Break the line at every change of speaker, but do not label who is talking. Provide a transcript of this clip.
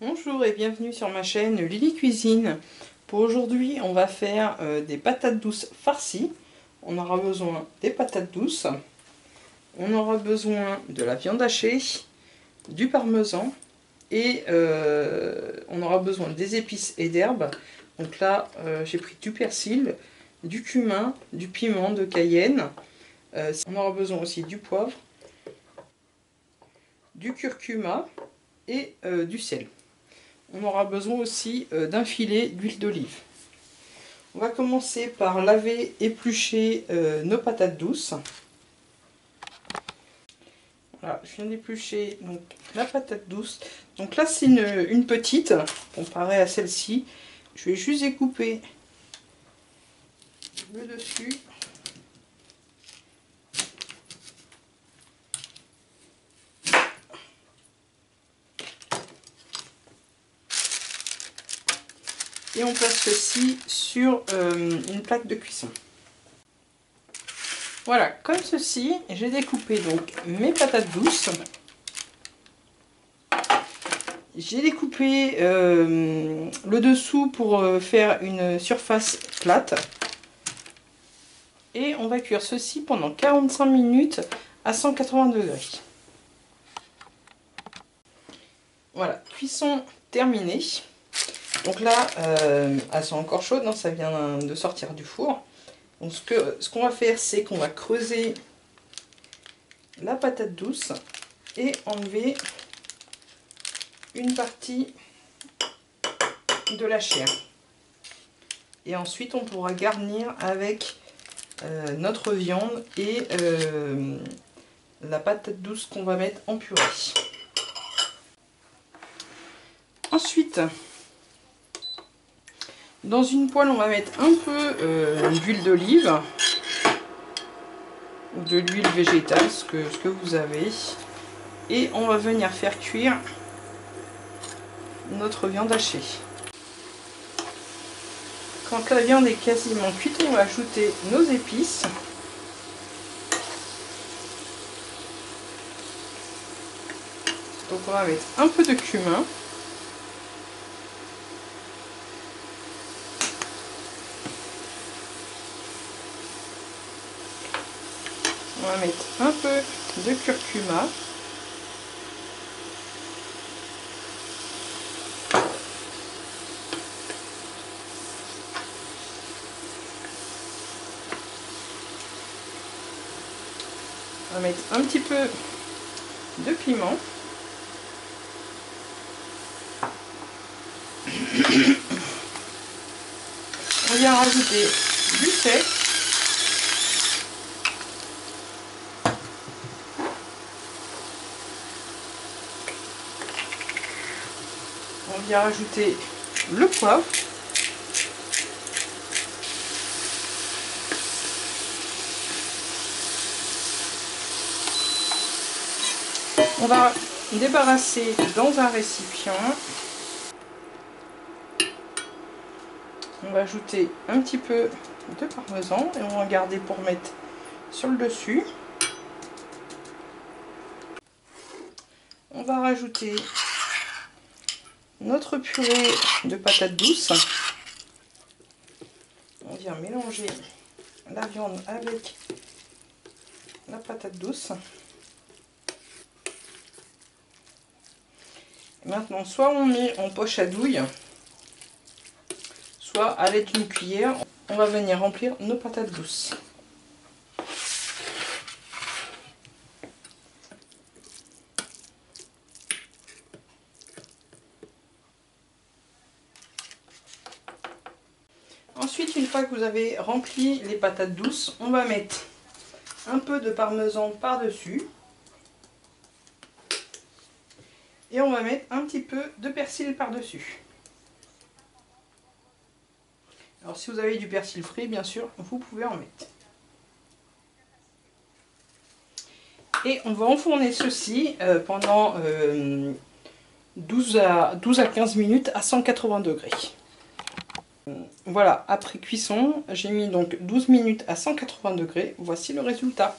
Bonjour et bienvenue sur ma chaîne Lily Cuisine. Pour aujourd'hui, on va faire des patates douces farcies. On aura besoin des patates douces, on aura besoin de la viande hachée, du parmesan et on aura besoin des épices et d'herbes. Donc là, j'ai pris du persil, du cumin, du piment de Cayenne. On aura besoin aussi du poivre, du curcuma et du sel. On aura besoin aussi d'un filet d'huile d'olive. On va commencer par laver, éplucher nos patates douces. Voilà, je viens d'éplucher donc la patate douce. Donc là c'est une petite, comparée à celle-ci. Je vais juste découper le dessus. Et on place ceci sur une plaque de cuisson. Voilà, comme ceci, j'ai découpé donc mes patates douces. J'ai découpé le dessous pour faire une surface plate. Et on va cuire ceci pendant 45 minutes à 180 degrés. Voilà, cuisson terminée. Donc là, elles sont encore chaudes, hein, ça vient de sortir du four. Donc ce qu'on va faire, c'est qu'on va creuser la patate douce et enlever une partie de la chair. Et ensuite, on pourra garnir avec notre viande et la patate douce qu'on va mettre en purée. Ensuite, dans une poêle, on va mettre un peu d'huile d'olive ou de l'huile végétale, ce que vous avez. Et on va venir faire cuire notre viande hachée. Quand la viande est quasiment cuite, on va ajouter nos épices. Donc on va mettre un peu de cumin. On va mettre un peu de curcuma. On va mettre un petit peu de piment. On vient rajouter du sel. On vient rajouter le poivre. On va débarrasser dans un récipient. On va ajouter un petit peu de parmesan et on va garder pour mettre sur le dessus. On va rajouter notre purée de patates douces. On vient mélanger la viande avec la patate douce. Et maintenant, soit on met en poche à douille, soit à l'aide d'une cuillère, on va venir remplir nos patates douces. Ensuite, une fois que vous avez rempli les patates douces, on va mettre un peu de parmesan par-dessus. Et on va mettre un petit peu de persil par-dessus. Alors si vous avez du persil frais, bien sûr, vous pouvez en mettre. Et on va enfourner ceci pendant 12 à 15 minutes à 180 degrés. Voilà, après cuisson, j'ai mis donc 12 minutes à 180 degrés. Voici le résultat.